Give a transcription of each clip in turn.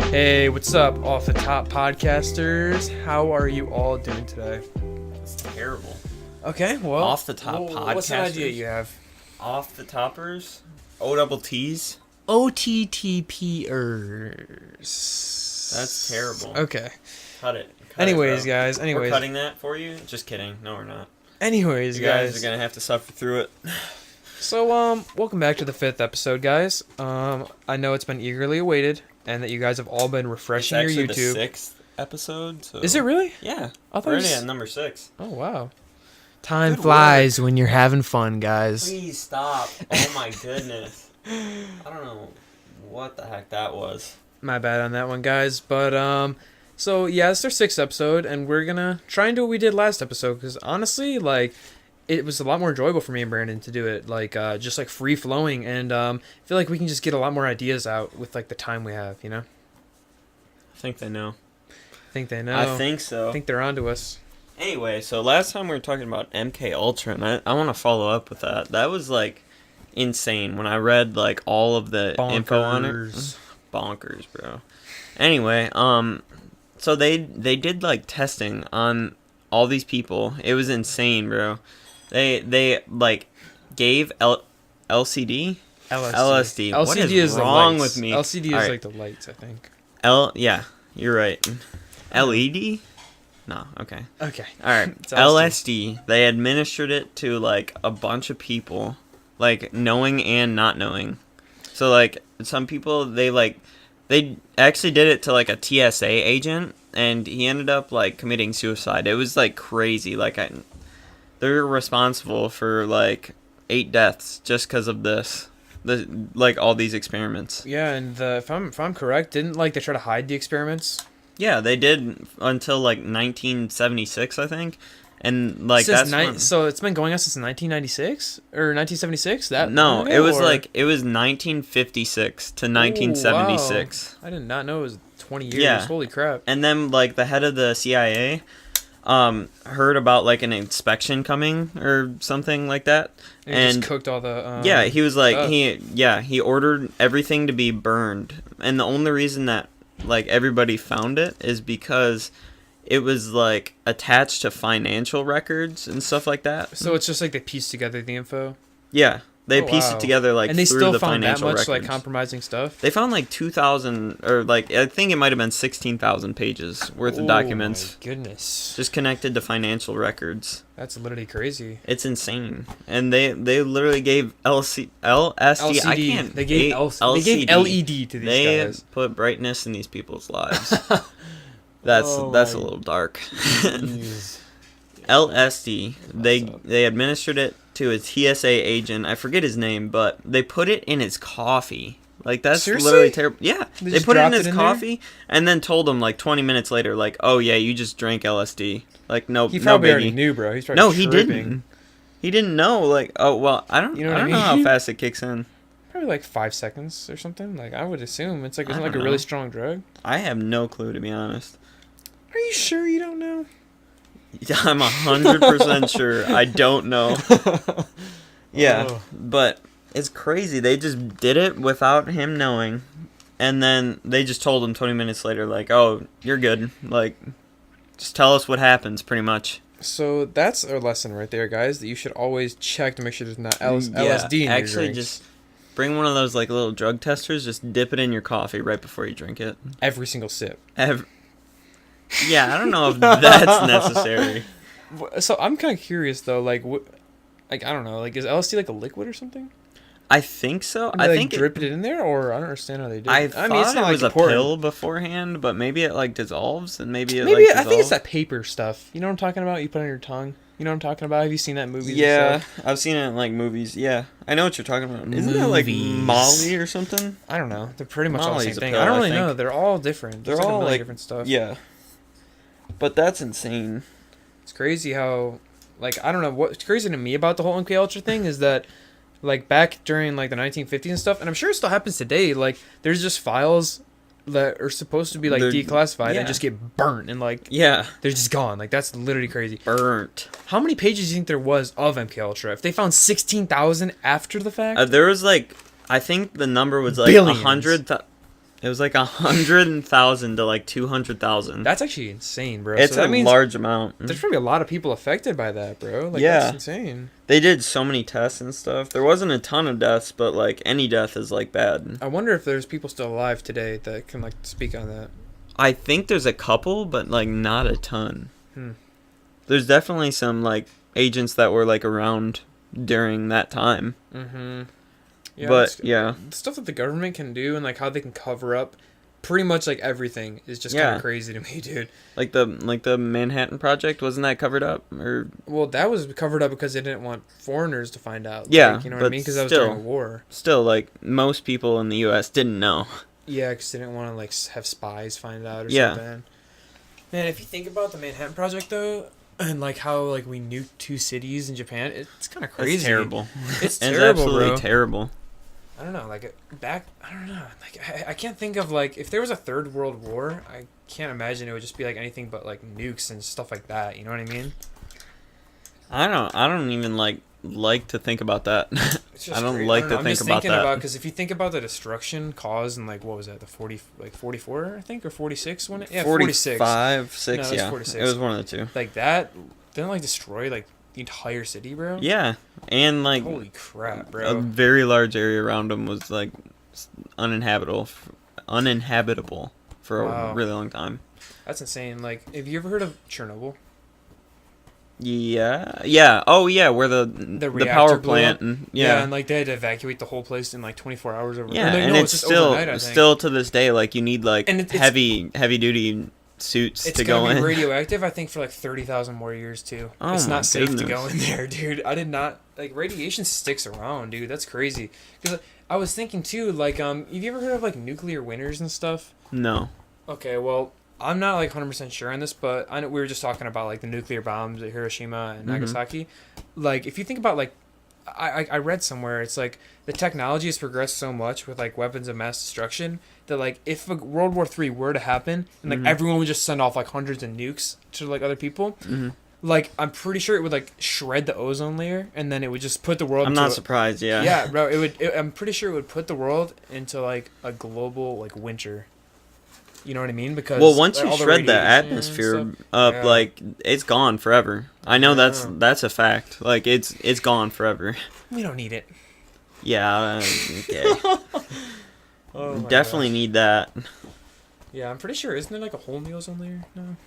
Hey, what's up, Off the Top podcasters? How are you all doing today? It's terrible. Okay, well, Off the Top podcasters. What's an idea you have? Off the Toppers. O double T's. OTTPers. That's terrible. Okay. Cut it. Anyways, bro. guys. We're cutting that for you. Just kidding. No, we're not. Anyways, You guys are gonna have to suffer through it. So, welcome back to the 5th episode, guys. I know it's been eagerly awaited, and that you guys have all been refreshing your It's YouTube. actually the 6th episode. So. Is it really? Yeah. I thought We're it was... already at number 6. Oh wow. Time Good flies when you're having fun, guys. Please stop. Oh my goodness. I don't know what the heck that was. My bad on that one, guys. But so yeah, it's our 6th episode, and we're gonna try and do what we did last episode. Because honestly, like, it was a lot more enjoyable for me and Brandon to do it, like, just like free flowing, and I feel like we can just get a lot more ideas out with like the time we have. You know. I think they know. I think they know. I think so. I think they're onto us. Anyway, so last time we were talking about MK Ultra, and I want to follow up with that. That was like insane when I read like all of the info on it. Bonkers, bro. Anyway, so they did like testing on all these people. It was insane, bro. They like gave LCD. LSD. LCD What is is wrong the lights. with me? LCD is Alright. like the lights, I think. Yeah, you're right. LED? No, okay. Okay. All right. It's LSD. LSD. They administered it to like a bunch of people, like knowing and not knowing. So like some people they actually did it to like a TSA agent, and he ended up like committing suicide. It was like crazy. They're responsible for like 8 deaths just because of this. Like all these experiments. Yeah, and if I'm correct, didn't like they try to hide the experiments? Yeah, they did until like 1976, I think, and like So it's been going on since 1996 or 1976. That no, long it was ago, or- like it was 1956 to 1976, Wow. I did not know it was 20 years. Yeah. Holy crap! and then like the head of the CIA, heard about like an inspection coming or something like that, And and just cooked all the. yeah, he was like stuff. he ordered everything to be burned, and the only reason that like everybody found it is because it was like attached to financial records and stuff like that. So it's just like they pieced together the info. Yeah, they Oh, pieced wow. it together like And they through still the found that financial much like records. compromising stuff. They found like 2,000 or like I think it might have been 16,000 pages worth of documents Oh my goodness, just connected to financial records. that's literally crazy. It's insane, and they literally gave LSD. I can't. They gave LCD. They gave LED to these They guys. put brightness in these people's lives. That's Oh a my little dark. Jeez. LSD. up. They administered it to a TSA agent. I forget his name, but they put it in his coffee. Like that's Seriously? literally terrible. Yeah, They they just put it in dropped his it in there? coffee and then told him like 20 minutes later, like, "Oh yeah, you just drank LSD." Like no, He no probably biggie. already knew, bro. He's probably No, he tripping. didn't. He didn't know. Like, oh well, I don't. You know I what I don't know how mean? fast it kicks in. Probably like 5 seconds or something. Like I would assume it's like I isn't it like a don't really know. strong drug. I have no clue to be honest. Are you sure you don't know? I'm 100% sure. I don't know. Yeah, Oh. but it's crazy. They just did it without him knowing, and then they just told him 20 minutes later, like, "Oh, you're good. Like, just tell us what happens." Pretty much. So that's our lesson right there, guys. That you should always check to make sure there's not LSD in your actually, drinks. just bring one of those like little drug testers. Just dip it in your coffee right before you drink it. Every single sip. Yeah, I don't know if that's necessary. So I'm kind of curious though, like like I don't know, like is LSD like a liquid or something? I think so. They, I like, think drip it in there, or I don't understand how they do. I it. thought mean, it's not it like was a important. pill beforehand, but maybe it like dissolves, and maybe it Maybe like I think it's dissolves. that paper stuff. You know what I'm talking about? You put it on your tongue. You know what I'm talking about? Have you seen that in movies? Yeah, And stuff? I've seen it in like movies. Yeah, I know what you're talking about. Isn't that like Movies. Molly or something? I don't know. They're pretty much all the same Molly's a thing. pill, I don't I really think. know. They're all different. They're There's like a all million like different stuff. Yeah, but that's insane. It's crazy how, like, I don't know, what's crazy to me about the whole MK Ultra thing is that, like, back during, like, the 1950s and stuff, and I'm sure it still happens today, like, there's just files that are supposed to be, like, They're- declassified yeah. and just get burnt, and, like, Yeah, they're just gone. Like, that's literally crazy. burnt. How many pages do you think there was of MK Ultra? If they found 16,000 after the fact? There was like, I think the number was like Billions. 100. It was like 100,000 to like 200,000. That's actually insane, bro. It's so that a means large amount. there's probably a lot of people affected by that, bro. Like, Yeah. that's insane. They did so many tests and stuff. There wasn't a ton of deaths, but like any death is like bad. I wonder if there's people still alive today that can like speak on that. I think there's a couple, but like not a ton. Hmm. There's definitely some like agents that were like around during that time. Mm-hmm. But yeah, the stuff that the government can do and like how they can cover up pretty much like everything is just kind of crazy to me, dude. Like the Manhattan Project, wasn't that covered up? Or well, that was covered up because they didn't want foreigners to find out. Yeah, like, you know what I mean? Because that was during a war. Still, like most people in the U.S. didn't know. Yeah, because they didn't want to like have spies find out or Yeah. something. Man, if you think about the Manhattan Project though, and like how like we nuked 2 cities in Japan, it's kind of crazy. It's terrible. It's terrible, absolutely bro. terrible. I don't know, like I don't know, like I can't think of like if there was a third world war, I can't imagine it would just be like anything but like nukes and stuff like that. You know what I mean? I don't even like to think about that. It's just I don't crazy. like I'm to think just about thinking that. because if you think about the destruction caused in like what was that, the 44 I think, or 46 when it 46. 45, 6, No, it was yeah. 46. It was one of the two. Like that didn't like destroy like the entire city, bro. Yeah, and like Holy crap, a bro. very large area around them was like uninhabitable for Wow. a really long time. That's insane. Like, have you ever heard of Chernobyl? Yeah. Oh yeah, where the reactor power blew up? plant and And like they had to evacuate the whole place in like 24 hours over. Yeah, or, like, and no, it's just still overnight, I think. still to this day like you need like And it's heavy duty suits It's to go gonna be in. radioactive, I think, for like 30,000 more years too. Oh It's my not safe to goodness. go in there, dude. I did not like radiation sticks around, dude. That's crazy. Because I was thinking too, like, have you ever heard of like nuclear winters and stuff? No. Okay, well, I'm not like 100% sure on this, but I know we were just talking about like the nuclear bombs at Hiroshima and Nagasaki. Like, if you think about like, I read somewhere it's like the technology has progressed so much with like weapons of mass destruction that like if a World War III were to happen and like everyone would just send off like hundreds of nukes to like other people, like I'm pretty sure it would like shred the ozone layer and then it would just put the world. I'm into not surprised. Yeah. Yeah, bro. It would. I'm pretty sure it would put the world into like a global like winter. You know what I mean? Because Well, once like, you all the shred the radiation and atmosphere stuff. up, Yeah. like it's gone forever. I know Yeah. that's a fact. Like it's gone forever. We don't need it. Yeah. Okay. Oh my Definitely gosh. need that. Yeah, I'm pretty sure. Isn't there like a hole in the ozone layer? No.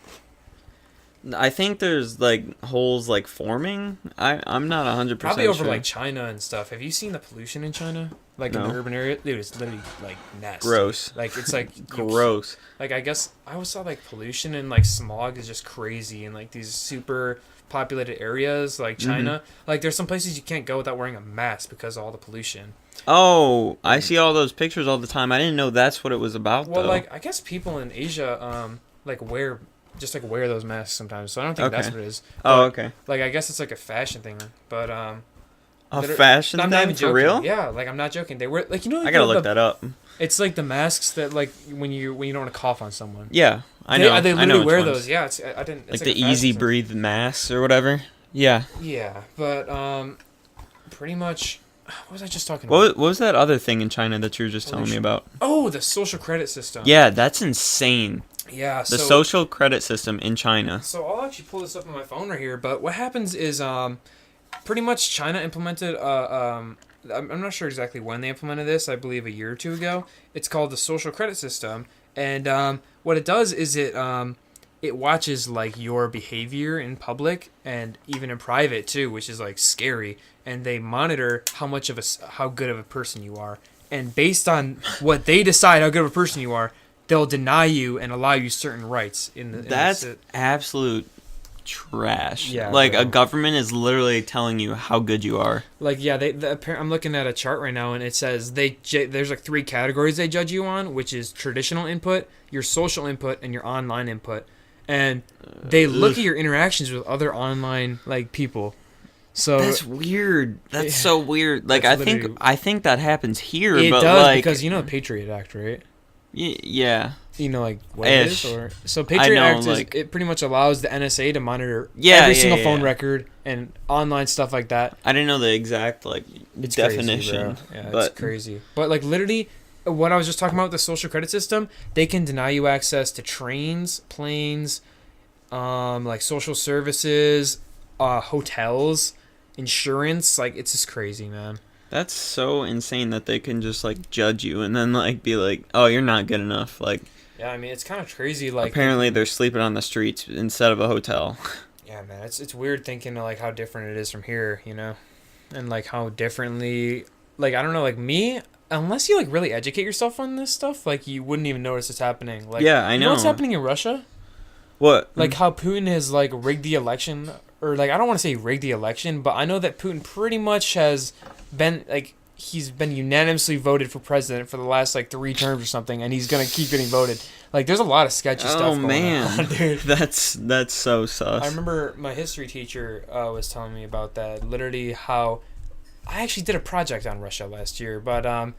I think there's like holes like forming. I'm not 100% Probably over sure. like China and stuff. Have you seen the pollution in China? Like in No. the urban area, dude, it's literally like nasty. Gross. Like it's like Gross. Like I guess I always saw like pollution and like smog is just crazy in like these super populated areas like China. Like there's some places you can't go without wearing a mask because of all the pollution. Oh, I see all those pictures all the time. I didn't know that's what it was about Well, though. like I guess people in Asia like wear those masks sometimes. So I don't think that's Okay. what it is. Oh, But, okay. Like I guess it's like a fashion thing, but A liter- fashion I'm not thing even for joking. real? Yeah, like I'm not joking. They wear like I gotta look that up. It's like the masks that like when you don't want to cough on someone. Yeah, I know. They I literally know which wear ones. those. Yeah, I didn't. Like It's the a fashion easy thing. breathe masks or whatever. Yeah. Yeah, but pretty much. What was I just talking about? What was that other thing in China that you were just telling me about? Oh, the social credit system. Yeah, that's insane. Yeah. The social credit system in China. So I'll actually pull this up on my phone right here. But what happens is, pretty much China implemented. I'm not sure exactly when they implemented this. I believe a year or two ago. It's called the social credit system, and what it does is it watches like your behavior in public and even in private too, which is like scary. And they monitor how good of a person you are, and based on what they decide how good of a person you are, they'll deny you and allow you certain rights in the. That's absolute trash. Yeah, like bro. a government is literally telling you how good you are. Like yeah, I'm looking at a chart right now, and it says there's like 3 categories they judge you on, which is traditional input, your social input, and your online input, and they look at your interactions with other online like people. So That's weird. That's Yeah. so weird. Like That's I think that happens here, it but does like because you know the Patriot Act, right? yeah. You know, like what it Ish. is, or so Patriot know, Act is like- it pretty much allows the NSA to monitor Yeah, every yeah, single yeah, phone yeah. record and online stuff like that. I didn't know the exact like It's definition. crazy, bro. Yeah, but it's crazy. But like literally, what I was just talking about, the social credit system, they can deny you access to trains, planes, like social services, hotels, insurance. Like, it's just crazy, man. That's so insane that they can just like judge you and then like be like, oh, you're not good enough. Like, Yeah, I mean, it's kind of crazy. Like, apparently they're sleeping on the streets instead of a hotel. yeah, man, it's weird thinking of, like, how different it is from here, you know, and like how differently, like, I don't know, like me, unless you like really educate yourself on this stuff, like you wouldn't even notice it's happening. Like, Yeah, I you know what's know. happening in Russia? What? Like how Putin has like rigged the election, or like I don't want to say rigged the election, but I know that Putin pretty much has been like he's been unanimously voted for president for the last like 3 terms or something, and he's gonna keep getting voted. Like there's a lot of sketchy stuff Oh going man, on, dude. that's so sus. I remember my history teacher was telling me about that. Literally, how I actually did a project on Russia last year, but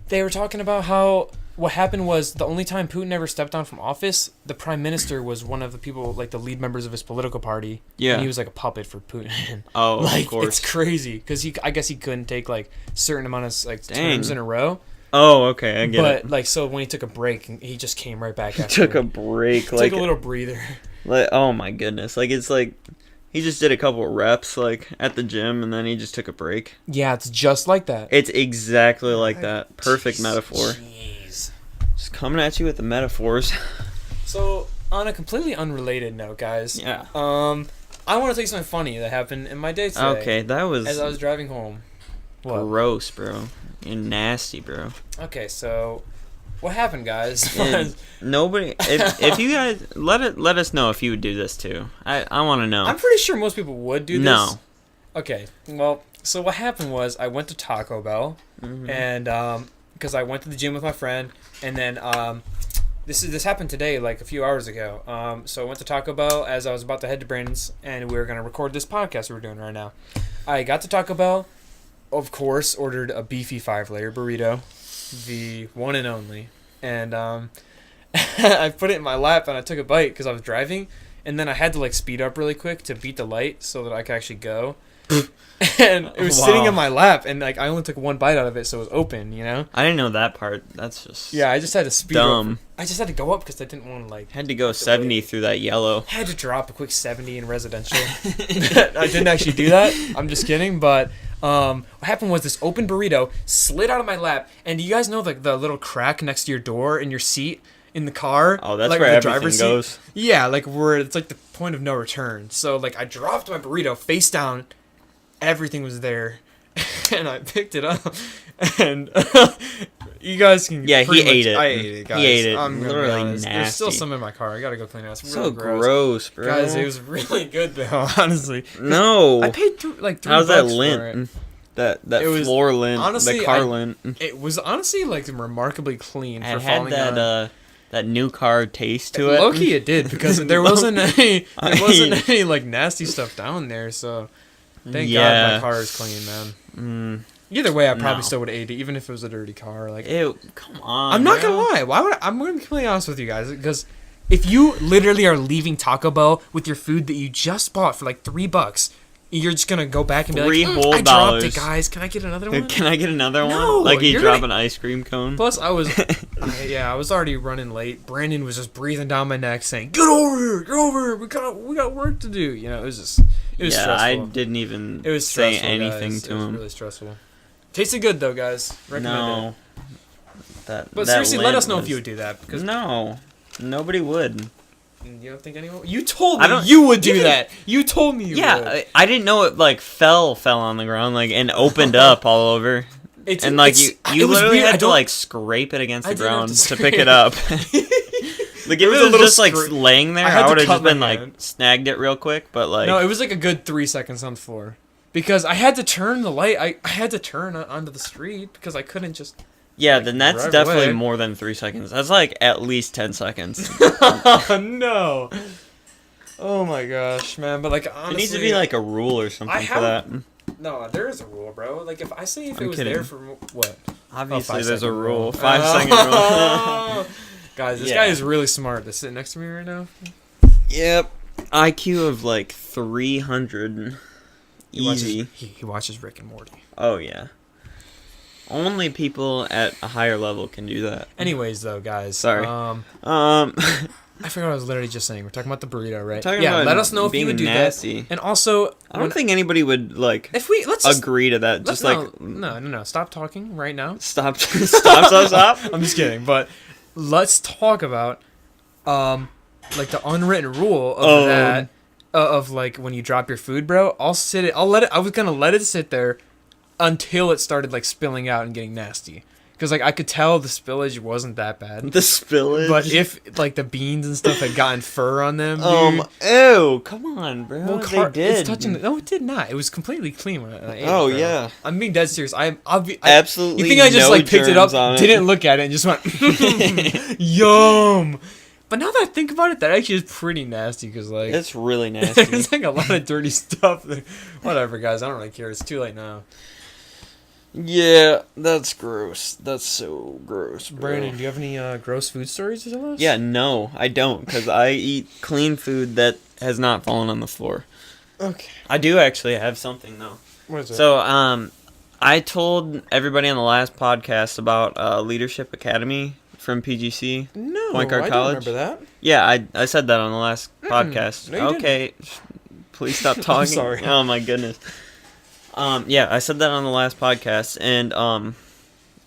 they were talking about how what happened was the only time Putin ever stepped down from office, the prime minister was one of the people, like the lead members of his political party. Yeah. And he was like a puppet for Putin. Oh, like, of course. it's crazy because I guess he couldn't take like certain amount of like Dang. terms in a row. Oh, okay, I get But it. like, so when he took a break, he just came right back after. Took a break, Took like a little breather. Like, oh my goodness, like it's like he just did a couple of reps like at the gym and then he just took a break. Yeah, it's just like that. It's exactly like that. Perfect Jeez. metaphor. Jeez. Just coming at you with the metaphors. So, on a completely unrelated note, guys. Yeah. I want to tell you something funny that happened in my day today. Okay, that was As I was driving home. What? gross, bro. You're nasty, bro. Okay, so what happened, guys? And nobody. If you guys let us know if you would do this too. I want to know. I'm pretty sure most people would do this. No. Okay. Well, so what happened was I went to Taco Bell, and because I went to the gym with my friend, and then this happened today, like a few hours ago. So I went to Taco Bell as I was about to head to Brandon's, and we were gonna record this podcast we're doing right now. I got to Taco Bell, of course, ordered a beefy 5-layer burrito, the one and only, and I put it in my lap and I took a bite because I was driving, and then I had to like speed up really quick to beat the light so that I could actually go. And it was sitting in my lap, and like I only took one bite out of it, so it was open, you know. I didn't know that part. That's just Yeah, I just had to speed dumb. up. I just had to go up because I didn't want to like. Had to go 70 through that yellow. Had to drop a quick 70 in residential. I didn't actually do that. I'm just kidding. But what happened was this open burrito slid out of my lap, and you guys know like the little crack next to your door in your seat in the car. Oh, that's like, where the everything driver's goes. Seat? Yeah, like where it's like the point of no return. So like I dropped my burrito face down. Everything was there, and I picked it up, and you guys can. Yeah, he pretty ate much- it. I ate it, guys. He ate it. I'm gonna be Literally honest. There's still nasty. some in my car. I gotta go clean it out. It's So really gross, bro. Guys, it was really good though. Honestly, No. I paid like $3 How's that for lint? That It was- floor lint, honestly, the car I- lint. It was honestly like remarkably clean It for had falling that on. that new car taste to it. Low-key it did because there Low- wasn't any I- any like nasty stuff down there. So thank God Yeah. my car is clean, man. Mm, Either way, I probably No. still would have ate it, even if it was a dirty car. Like ew, come on. I'm not bro. gonna lie. Why would I'm gonna be completely honest with you guys because if you literally are leaving Taco Bell with your food that you just bought for like $3, you're just gonna go back and be Three like, whole I dropped dollars. it, guys. Can I get another one? Can I get another No, one? Like you you're drop gonna- an ice cream cone. Plus, I was already running late. Brandon was just breathing down my neck, saying, "Get over here, get over here. We got work to do." You know, it was Yeah, stressful. I didn't even It was say stressful, anything guys. to It was him. really stressful. Tasted good though, guys. Recommend it. No. But that seriously, let lint us know if was- you would do that because No. Nobody would. you don't think anyone. You told I me don't- you would do you- that. You told me you Yeah, would. I didn't know it like fell on the ground like and opened up all over. It's, And like it's- you it was literally weird. I had to don't- like scrape it against I the didn't have ground to to pick scrape. it up. Like if was it a was little just like scra- laying there, I had I to would have cut just my been like hand. snagged it real quick. But like No, it was like a good 3 seconds on the floor because I had to turn the light. I had to turn onto the street because I couldn't just. yeah, then that's drive definitely away. more than 3 seconds. That's like at least 10 seconds. Oh no! Oh my gosh, man! But like honestly, It needs to be like a rule or something I for that. no. There is a rule, bro. Like if I say if it I'm was kidding. there for what? Obviously, 5 there's a second rule. rule. 5 second rule. Oh. Guys, this Yeah. guy is really smart. That's sitting next to me right now. Yep. IQ of like 300. He watches- Easy. He watches Rick and Morty. Oh yeah. Only people at a higher level can do that. Anyways, though, guys. Sorry. I forgot what I was literally just saying. We're talking about the burrito, right? Talking about let us know if you would do nasty. that. And also, I don't think anybody would like if we agree to that. Just like no. Stop talking right now. Stop. Stop. I'm just kidding, but let's talk about like the unwritten rule of that of like when you drop your food, bro. I was gonna let it sit there until it started like spilling out and getting nasty. Because, like, I could tell the spillage wasn't that bad. The spillage? But if, like, the beans and stuff had gotten fur on them, dude. Ew, come on, bro. Well, they did. It's touching no, it did not. It was completely clean when I ate it, yeah. I'm being dead serious. Absolutely you think I just, like, picked it up, didn't look at it, and just went, yum. But now that I think about it, that actually is pretty nasty, because, like... It's really nasty. There's, like, a lot of dirty stuff. Whatever, guys. I don't really care. It's too late now. Yeah, that's gross. That's so gross, bro. Brandon, do you have any gross food stories to tell us? Yeah, no, I don't, because I eat clean food that has not fallen on the floor. Okay. I do actually have something, though. What is it? So, I told everybody on the last podcast about Leadership Academy from PGC. No, Point Guard I College. don't remember that. Yeah, I said that on the last podcast. No, you okay, please stop talking. I'm sorry. Oh, my goodness. Yeah, I said that on the last podcast, and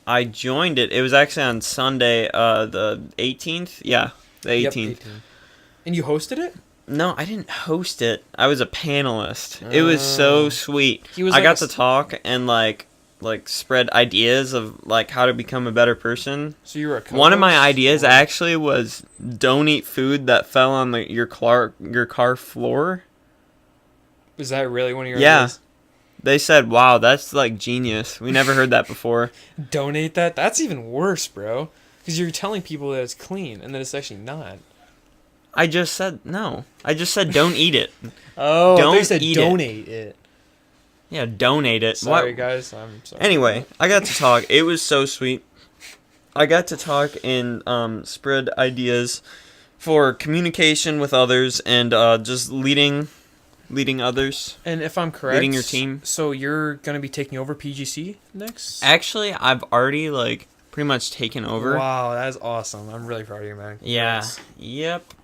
I joined it. It was actually on Sunday, the 18th. Yeah, the 18th. Yep, 18th. And you hosted it? No, I didn't host it. I was a panelist. It was so sweet. I got to talk and like spread ideas of like how to become a better person. So you were a co-host? One of my ideas actually was don't eat food that fell on your car floor. Is that really one of your ideas? They said, wow, that's, like, genius. We never heard that before. Donate that? That's even worse, bro. Because you're telling people that it's clean, and that it's actually not. I just said, no. I just said don't eat it. Oh, don't said donate it. Yeah, donate it. Sorry, guys. I'm sorry. Anyway, I got to talk. It was so sweet. I got to talk and spread ideas for communication with others and just leading others. And if I'm correct, leading your team. So you're gonna be taking over PGC next? Actually, I've already like pretty much taken over. Wow, that's awesome. I'm really proud of you, man. Yeah. Congrats. Yep.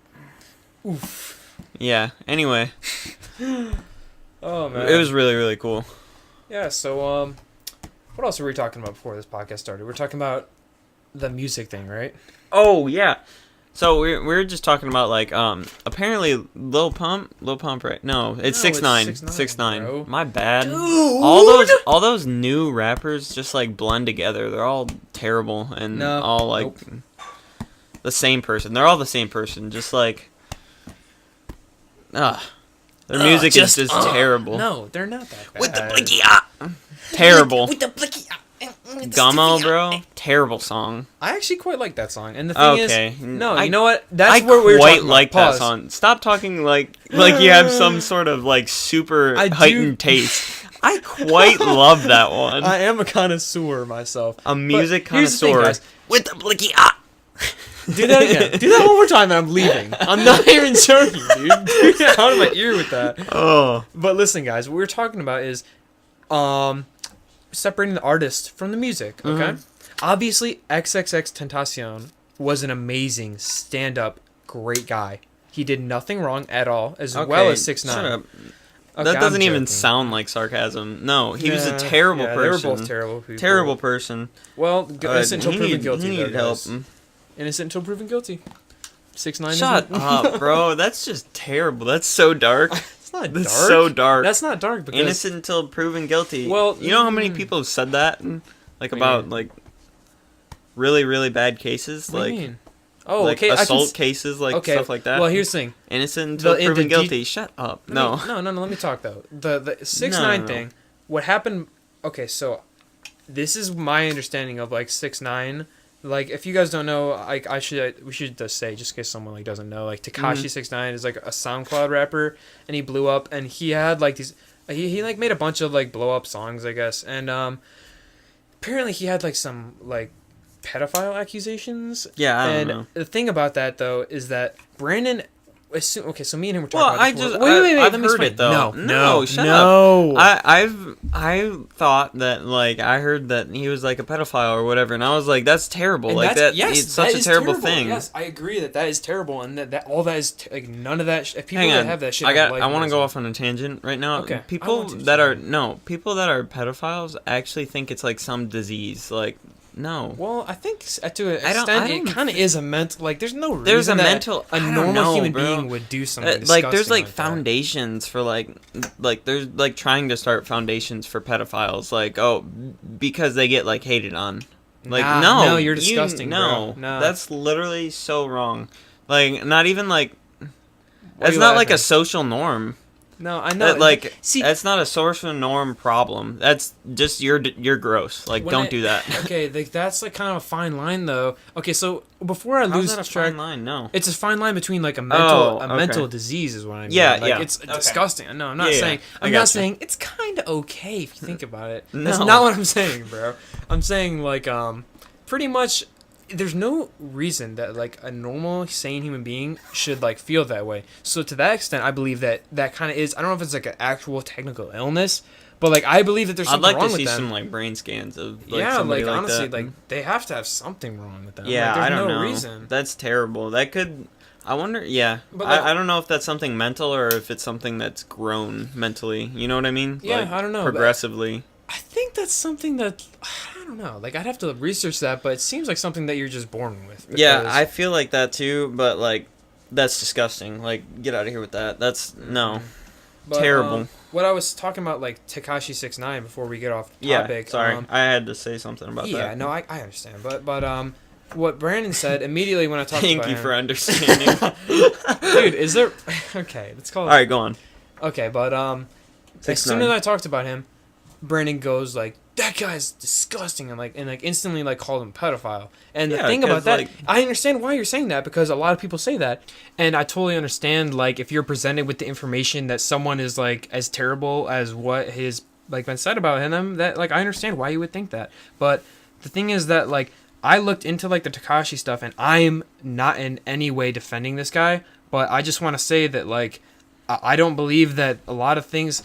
Oof. Yeah. Anyway. Oh man. It was really, really cool. Yeah. So what else were we talking about before this podcast started? We're talking about the music thing, right? Oh yeah. So we're just talking about like apparently Lil Pump, right? No, it's 6ix9ine. 6ix9ine. My bad. Dude. All those new rappers just like blend together. They're all terrible and all like the same person. They're all the same person. Just like their music is just terrible. No, they're not that bad. With the blicky terrible. With the blicky Gummo, bro. Terrible song. I actually quite like that song. And the thing is, no, you know what? That's where we're talking like about. That song. Stop talking like you have some sort of like super heightened taste. I quite love that one. I am a connoisseur myself. A music connoisseur. With the blicky Do that again. Do that one more time and I'm leaving. I'm not even joking, dude. Get out of my ear with that. Oh. But listen, guys, what we're talking about is separating the artist from the music, okay? Mm-hmm. Obviously, XXXTentacion was an amazing stand-up, great guy. He did nothing wrong at all, as well as 6ix9ine. Shut up. Okay, that doesn't even sound like sarcasm. No, he was a terrible person. They were both terrible people. Terrible person. Well, innocent until proven guilty. He needed help. Innocent until proven guilty. 6ix9ine. Shut up, bro. That's just terrible. That's so dark. That's dark. So dark. That's not dark because innocent until proven guilty. Well, you know how many people have said that, like about like really, really bad cases, what like do you mean? Oh, like okay, assault cases, like stuff like that. Well, here's the thing: innocent until proven guilty. Shut up. No. Let me talk though. The 6ix9ine thing. What happened? Okay, so this is my understanding of like 6ix9ine. Like, if you guys don't know, like we should just say, just in case someone like doesn't know, like Tekashi 6ix9ine is like a SoundCloud rapper, and he blew up, and he had like these, he like made a bunch of like blow up songs, I guess, and apparently he had like some like pedophile accusations. Yeah, I don't know. And the thing about that though is that Brandon Okay, so me and him were talking Well, about this before. Wait, I've let me heard explain. it though. No, Shut no. up. I thought that like I heard that he was like a pedophile or whatever, and I was like, that's terrible. And like that's, that, it's such a terrible thing. Yes, I agree that is terrible, and that all that is like none of that. If people Hang that on, have that shit, I want to go off on a tangent right now. Okay, People that are pedophiles actually think it's like some disease. Like, no. Well, I think to an I don't extent it kind of is a mental. Like, there's no reason There's a that mental. a I don't normal know, human bro. being would do something Like there's like that. foundations for like there's like trying to start foundations for pedophiles, like, oh, because they get like hated on. Like, no, you're disgusting, no, bro. No. That's literally so wrong. Like, not even like Why that's you not like laughing? a social norm. No, I know. That, like, see, that's not a social norm problem. That's just you're gross. Like, don't do that. Okay, like, that's like kind of a fine line, though. Okay, so before I How's lose that a track, fine line? No. it's a fine line between like a mental okay. mental disease is what I mean. Yeah, like, yeah. It's Okay. disgusting. No, I'm not Yeah, saying. I I'm gotcha. not saying it's kind of okay if you think about it. That's No. not what I'm saying, bro. I'm saying like pretty much. There's no reason that like a normal sane human being should like feel that way. So to that extent, I believe that kind of is. I don't know if it's like an actual technical illness, but like I believe that there's I'd something like wrong to with see them. some like brain scans of like Yeah, somebody like honestly, that. like they have to have something wrong with them. Yeah, like, there's I don't no know. reason. That's terrible. That could. I wonder. Yeah, But, like- I don't know if that's something mental or if it's something that's grown mentally. You know what I mean? Yeah, Like, I don't know, but- Progressively. I think that's something that I don't know. Like I'd have to research that, but it seems like something that you're just born with. Yeah, because- I feel like that too. But like, that's disgusting. Like, get out of here with that. That's no. but, terrible. What I was talking about, like Tekashi 6ix9ine, before we get off Yeah. topic. Sorry, I had to say something about Yeah, that. no, I understand, but what Brandon said immediately when I talked Thank about you him, for understanding. dude, is there? Okay, let's call it. All right, go on. Okay, but as soon 6ix9ine. as I talked about him, Brandon goes like, "That guy's disgusting," and instantly like called him a pedophile. And the Yeah, thing about 'cause, that, like- I understand why you're saying that because a lot of people say that, and I totally understand. Like if you're presented with the information that someone is like as terrible as what has like been said about him, that like I understand why you would think that. But the thing is that like I looked into like the Tekashi stuff, and I'm not in any way defending this guy, but I just want to say that like I don't believe that a lot of things.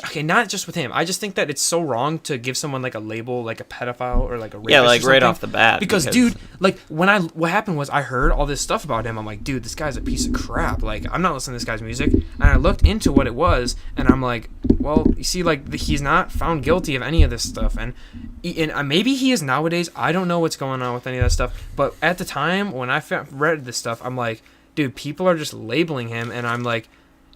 Okay, not just with him. I just think that it's so wrong to give someone like a label, like a pedophile or like a rapist. Yeah, like or right something. off the bat. Because, dude, like what happened was I heard all this stuff about him. I'm like, dude, this guy's a piece of crap. Like, I'm not listening to this guy's music. And I looked into what it was, and I'm like, well, you see, like he's not found guilty of any of this stuff, and maybe he is nowadays. I don't know what's going on with any of that stuff. But at the time when I read this stuff, I'm like, dude, people are just labeling him, and I'm like,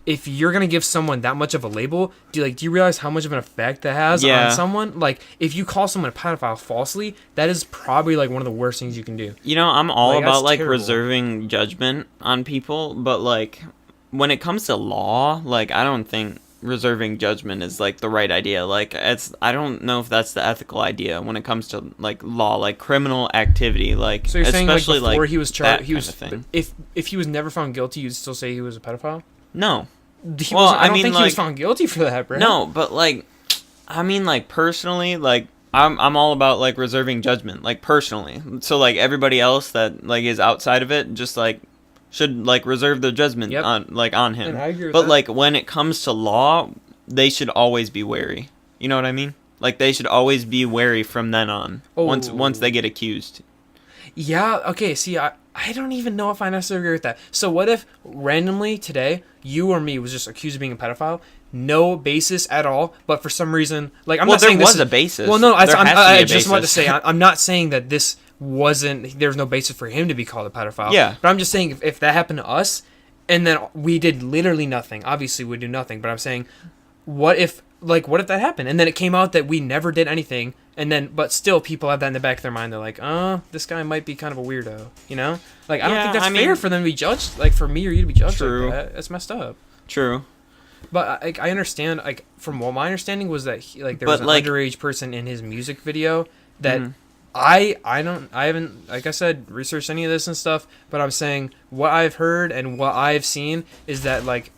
if you're gonna give someone that much of a label, do you realize how much of an effect that has Yeah. on someone? Like, if you call someone a pedophile falsely, that is probably like one of the worst things you can do. You know, I'm all Like, that's about like terrible. reserving judgment on people, but like when it comes to law, like I don't think reserving judgment is like the right idea. Like I don't know if that's the ethical idea when it comes to like law, like criminal activity, like So you're saying like especially before like he was that charged, he kind was of thing. if he was never found guilty, you'd still say he was a pedophile? No. Well, I don't mean, think he was like- found guilty for that, bro. No, but like I mean like personally, like I'm all about like reserving judgment, like personally. So like everybody else that like is outside of it just like should like reserve their judgment Yep. on him. And I agree with But that. like when it comes to law, they should always be wary. You know what I mean? Like they should always be wary from then on. Once Oh. they get accused. Yeah, okay, see, I don't even know if I necessarily agree with that. So what if randomly today, you or me was just accused of being a pedophile, no basis at all, but for some reason, like, I'm Well, not saying there this was a basis. Well, no, There has to be I a just wanted to basis. say, I'm not saying that this wasn't, there's no basis for him to be called a pedophile. Yeah. But I'm just saying, if that happened to us, and then we did literally nothing, obviously we do nothing, but I'm saying, what if that happened? And then it came out that we never did anything, and then, but still people have that in the back of their mind. They're like, this guy might be kind of a weirdo, you know? Like, I don't Yeah, think that's I mean- fair for them to be judged, like, for me or you to be judged True. like that. That's messed up. True. But I understand, like, from what my understanding was that there But, was an like- underage person in his music video that Mhm. I haven't, like I said, researched any of this and stuff, but I'm saying what I've heard and what I've seen is that, like,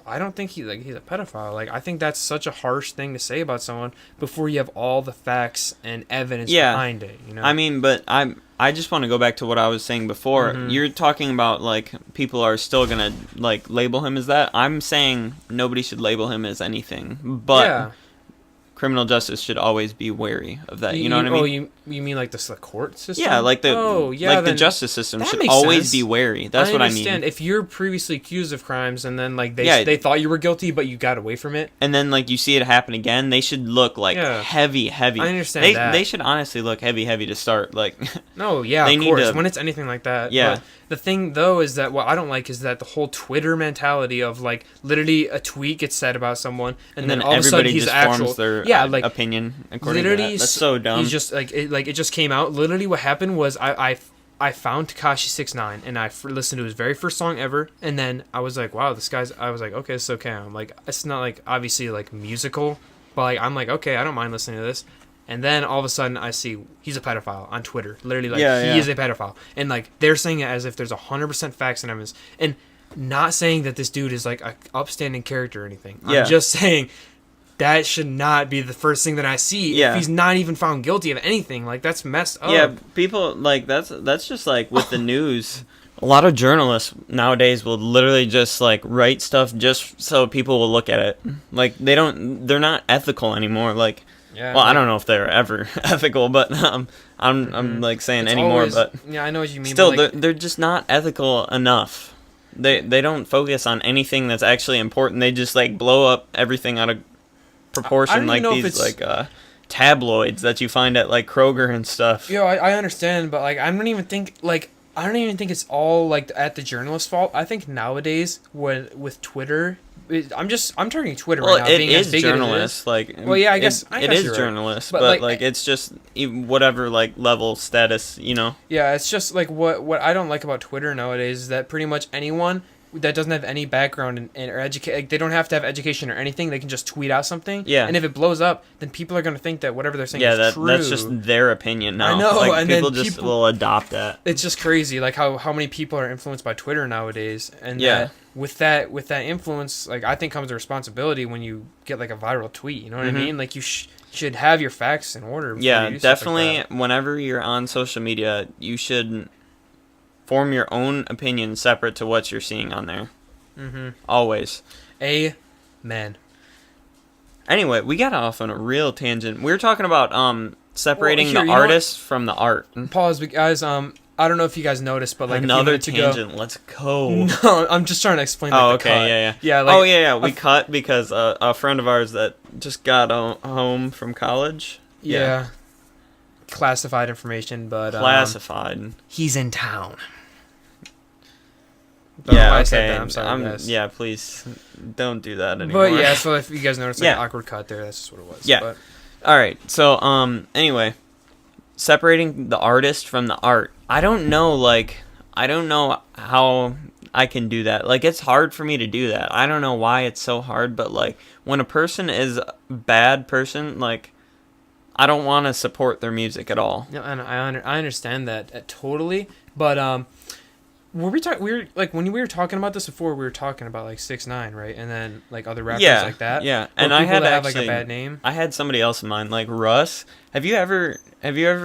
I don't think he's a pedophile. Like, I think that's such a harsh thing to say about someone before you have all the facts and evidence behind it, you know? I mean, but I just want to go back to what I was saying before. Mm-hmm. You're talking about, like, people are still gonna, like, label him as that. I'm saying nobody should label him as anything, but criminal justice should always be wary of that. You know what I mean? Oh, you mean like the court system? Yeah, like the justice system should always be wary. That's what I mean. If you're previously accused of crimes and then like they thought you were guilty but you got away from it, and then like you see it happen again, they should look like heavy. I understand that. They should honestly look heavy to start. Like no, yeah, of course. When it's anything like that, yeah. But the thing though is that what I don't like is that the whole Twitter mentality of like literally a tweet gets said about someone and then all of a sudden he's forms their opinion according to that. That's so dumb. He's just like it just came out. Literally, what happened was I found Tekashi 6ix9ine and I listened to his very first song ever, and then I was like, wow, this guy's. I was like, okay, it's okay. I'm like, it's not like obviously like musical, but like I'm like, okay, I don't mind listening to this. And then all of a sudden I see he's a pedophile on Twitter. Literally, like he is a pedophile, and like they're saying it as if there's 100% facts and evidence, and not saying that this dude is like an upstanding character or anything. I'm just saying. That should not be the first thing that I see if he's not even found guilty of anything. Like, that's messed up. Yeah, people, like, that's just, like, with the news. A lot of journalists nowadays will literally just, like, write stuff just so people will look at it. Like, they're not ethical anymore. Like, I don't know if they're ever ethical, but I'm like, saying it's anymore. Always, but yeah, I know what you mean. Still, like, they're just not ethical enough. They don't focus on anything that's actually important. They just, like, blow up everything out of proportion, like these like tabloids that you find at like Kroger and stuff. Yo, I understand, but like I don't even think it's all like at the journalist's fault. I think nowadays with Twitter, I'm targeting Twitter right now. It is journalists, like. Well, yeah, I guess it is journalists, but like it's just whatever like level status, you know. Yeah, it's just like what I don't like about Twitter nowadays is that pretty much anyone that doesn't have any background or education, like, they don't have to have education or anything. They can just tweet out something. Yeah. And if it blows up, then people are going to think that whatever they're saying is true. That's just their opinion now. I know. Like, and people then just will adopt that. It's just crazy, like how many people are influenced by Twitter nowadays. And with that influence, like I think comes a responsibility when you get like a viral tweet. You know what I mean? Like you should have your facts in order. Yeah, definitely. Like whenever you're on social media, you should form your own opinion separate to what you're seeing on there. Always. Amen. Anyway, we got off on a real tangent. We were talking about separating the artist from the art. Pause, guys. I don't know if you guys noticed, but like another tangent. Let's go. No, I'm just trying to explain. Like, the cut. Yeah. Like, we cut because a friend of ours that just got home from college. Yeah. Classified information, but classified. He's in town. Okay. I'm sorry, guys. Yeah, please don't do that anymore. But yeah, so if you guys noticed like awkward cut there, that's just what it was. Yeah. But. All right. So anyway, separating the artist from the art. I don't know how I can do that. Like, it's hard for me to do that. I don't know why it's so hard, but like when a person is a bad person, like I don't want to support their music at all. No, and I understand that totally, but when we were talking about this before, we were talking about like 6ix9ine, right? And then like other rappers like that. Yeah, and I had have like a bad name. I had somebody else in mind, like Russ. Have you ever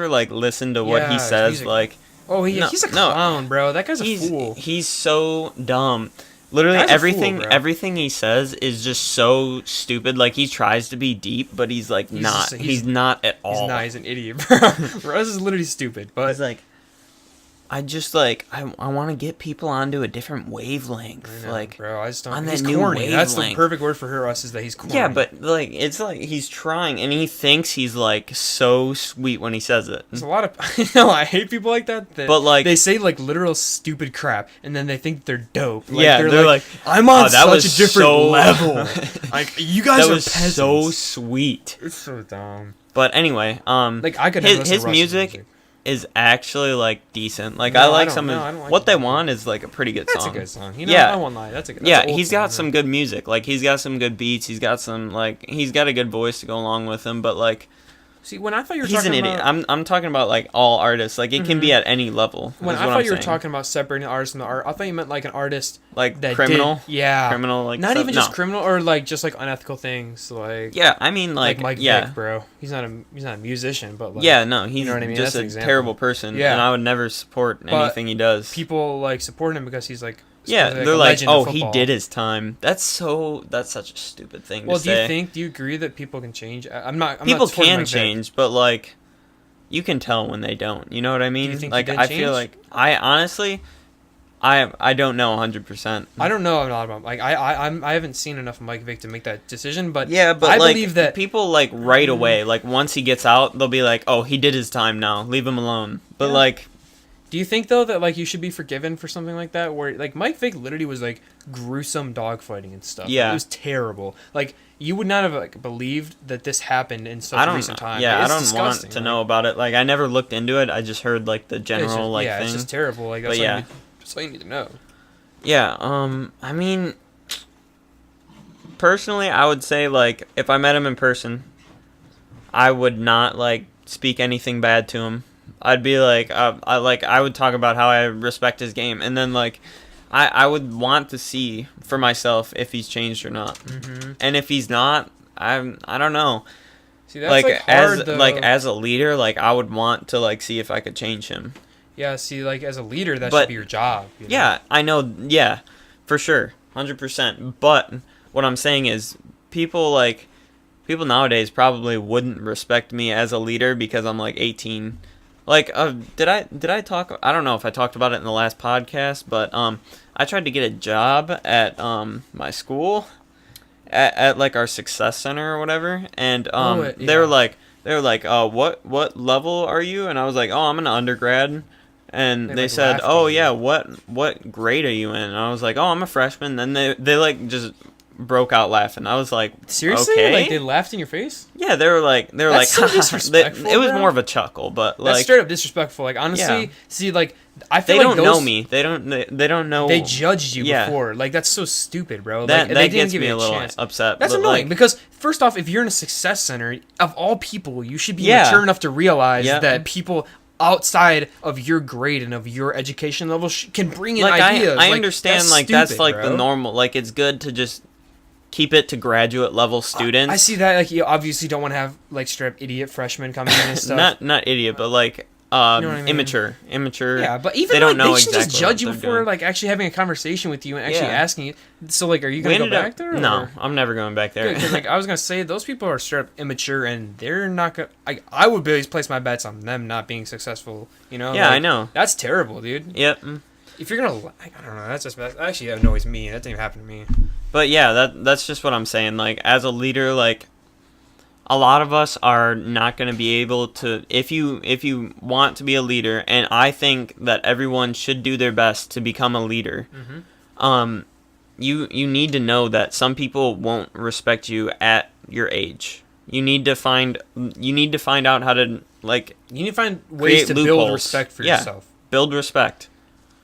like listened to what he says? He's a clown, bro. That guy's a fool. He's so dumb. Literally everything he says is just so stupid. Like, he tries to be deep, but he's like he's not at all. He's an idiot, bro. Russ is literally stupid, but he's like, I just like I want to get people onto a different wavelength. I know, like, bro, I just don't. He's corny. That's the perfect word for Russ, is that he's corny. Yeah, but like it's like he's trying, and he thinks he's like so sweet when he says it. There's a lot of I hate people like that. But like they say like literal stupid crap, and then they think they're dope. Like, yeah, they're like I'm on such a different level. Like, you guys that are was peasants. So sweet. It's so dumb. But anyway, like I could his music is actually like decent. Like, I like some of What They Want is like a pretty good song. That's a good song. You know, I won't lie. That's he's got some good music. Like, he's got some good beats. He's got a good voice to go along with him. But like See, when I thought you were He's talking an idiot. about... I'm talking about like all artists. Like it can be at any level. When is I what thought I'm you were saying. talking about separating the artist from the art, I thought you meant like an artist like that criminal. Yeah. Criminal like not stuff? even just No. criminal or like just like unethical things like Yeah, I mean like Mike yeah. Vick, bro. He's not a musician, but like Yeah, no, he's you know what I mean? just That's an a example. terrible person, Yeah. and I would never support anything he does. people like support him because he's like Yeah, supposedly, they're a like, legend of oh, he football. did his time. That's such a stupid thing Well, to do say. you agree that people can change? I'm not People supporting can Mike Vick. change, but like, you can tell when they don't. You know what I mean? you think he like, did I change? feel like I honestly, I don't know 100%. I don't know a lot about like I haven't seen enough of Mike Vick to make that decision, but Yeah, but I like, believe that people like right away, like once he gets out, they'll be like, oh, he did his time now, leave him alone. But Yeah. like, Do you think though that like you should be forgiven for something like that? Where like Mike Vick literally was like gruesome dogfighting and stuff. Yeah. It was terrible. Like you would not have like believed that this happened in such I a don't, recent time. yeah, It's I don't disgusting. want to know about it. Like, I never looked into it. I just heard like the It's general just, thing. it's just terrible. Like that's But all, yeah. that's all you need to know. Yeah, I mean, personally, I would say, like, if I met him in person, I would not, like, speak anything bad to him. I'd be like, I would talk about how I respect his game, and then, like, I would want to see for myself if he's changed or not. Mm-hmm. And if he's not, I don't know. See, that's like hard, as though. like as a leader, like I would want to like see if I could change him. Yeah, see, like as a leader, that But- should be your job. You know? Yeah, I know. Yeah, for sure, 100%. But what I'm saying is, people nowadays probably wouldn't respect me as a leader because I'm like 18. Like, did I talk? I don't know if I talked about it in the last podcast, but I tried to get a job at my school, at like our success center or whatever, and they were like, what level are you? And I was like, oh, I'm an undergrad. And they like said, laughed "Oh at you. yeah, what grade are you in?" And I was like, "Oh, I'm a freshman." Then they like just broke out laughing. I was like, Seriously? okay. Like they laughed in your face? Yeah, they were like, That's so disrespectful, it was bro. more of a chuckle, but That's like straight up disrespectful. Like honestly, Yeah. see, like I feel they like don't know those, me. They don't know. They judged you Yeah. before. Like that's so stupid, bro. that Like, they that didn't gets give me you a little chance. upset. That's but, annoying like, because first off, if you're in a success center, of all people, you should be Yeah. mature enough to realize Yeah. that people outside of your grade and of your education level can bring in like ideas. I Like, understand that's like that's stupid, like bro. the normal. Like it's good to just keep it to graduate level students. I see that. Like you obviously don't want to have like straight up idiot freshmen coming in and stuff. not idiot, but like know what I mean? immature. Yeah, but even they like, don't know they should exactly just judge what you they're before doing. like actually having a conversation with you and actually Yeah. asking you. So like, are you gonna go back there? Or? No, I'm never going back there. Because like I was gonna say, those people are straight up immature and they're not gonna. I would always place my bets on them not being successful. You know? Yeah, Like, I know. That's terrible, dude. Yep. If you're gonna, I don't know. That actually annoys me. That didn't even happen to me. But yeah, that's just what I'm saying. Like as a leader, like a lot of us are not going to be able to. If you want to be a leader, and I think that everyone should do their best to become a leader. Mm-hmm. You need to know that some people won't respect you at your age. You need to find out how to like You need to find ways create to build loopholes. respect for Yeah. yourself. build respect.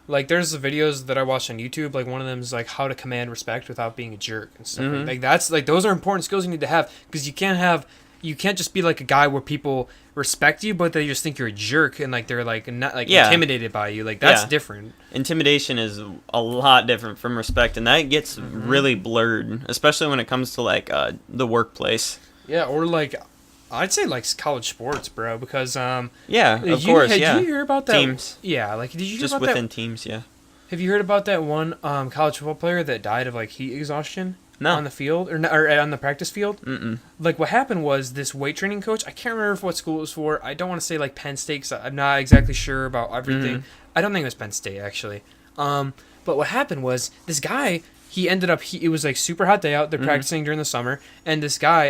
Like there's the videos that I watched on YouTube. Like one of them is like how to command respect without being a jerk and stuff. Mhm. Like that's like those are important skills you need to have because you can't just be like a guy where people respect you but they just think you're a jerk and like they're like not like Yeah. intimidated by you. Like that's Yeah. different. Intimidation is a lot different from respect, and that gets Mm-hmm. really blurred, especially when it comes to like the workplace. Yeah, or like I'd say like college sports, bro, because Yeah, of course. Did Yeah, you hear about that? teams. Yeah, like did you hear Just about within that? teams. Yeah. Have you heard about that one college football player that died of like heat exhaustion No. on the field or on the practice field? Mm-mm. Like what happened was this weight training coach. I can't remember what school it was for. I don't want to say like Penn State 'cause I'm not exactly sure about everything. Mhm. I don't think it was Penn State actually. But what happened was this guy. He ended up. It was like super hot day out. They're Mhm. practicing during the summer, and this guy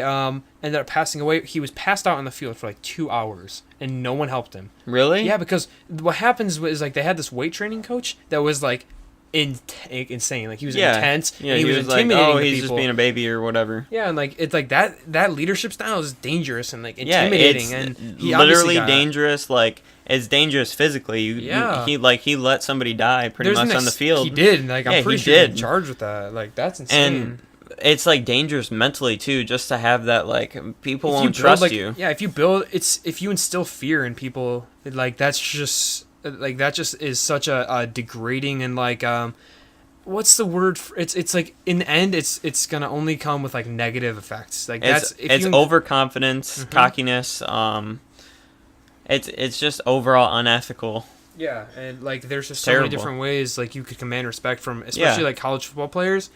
ended up passing away. He was passed out on the field for like 2 hours, and no one helped him. Really? Yeah, because what happens was like they had this weight training coach that was like insane. Like he was intense. Yeah, and he was like, intimidating oh, the he's people. just being a baby or whatever. Yeah, and like it's like that leadership style is dangerous and like Yeah, intimidating, it's and he obviously literally got- dangerous. Like it's dangerous physically. Yeah. He let somebody die pretty There's much an on the field. He did. And, like Yeah, I'm pretty he sure he's did. charged with that. Like that's insane. And it's like dangerous mentally too, just to have that, like, people If you won't build, trust like, you. yeah, if you instill fear in people, like that just is such a degrading and like what's the word for, it's like in the end it's gonna only come with like negative effects. Like It's overconfidence, cockiness. It's just overall unethical. Yeah, and like there's just so many different ways like you could command respect from, especially like college football players.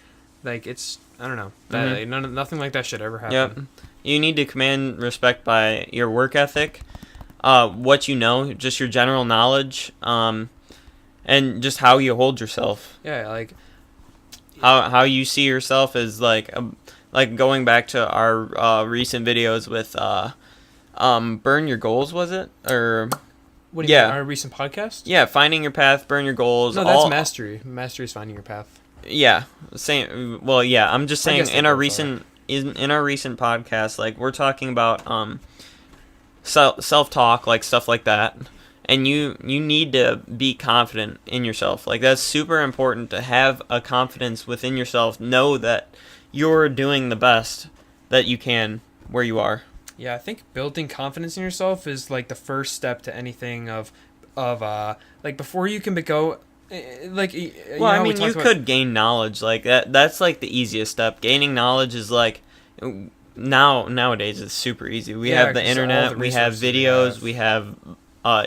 Like it's, I don't know, that nothing like that should ever happen. Yep. You need to command respect by your work ethic, what you know, just your general knowledge, and just how you hold yourself. Yeah, like how you see yourself is like going back to our recent videos with burn your goals, was it? Or what do you mean, our recent podcast? Yeah, finding your path, burn your goals. No, that's mastery. Mastery is finding your path. Yeah, same. Well, yeah, I'm just saying in our recent podcast, like we're talking about self-talk, like stuff like that. And you need to be confident in yourself. Like that's super important to have a confidence within yourself. Know that you're doing the best that you can where you are. Yeah, I think building confidence in yourself is like the first step to anything of like before you can go like I mean you could gain knowledge like that's like the easiest step. Gaining knowledge is like nowadays it's super easy. We have the internet, we have videos, we have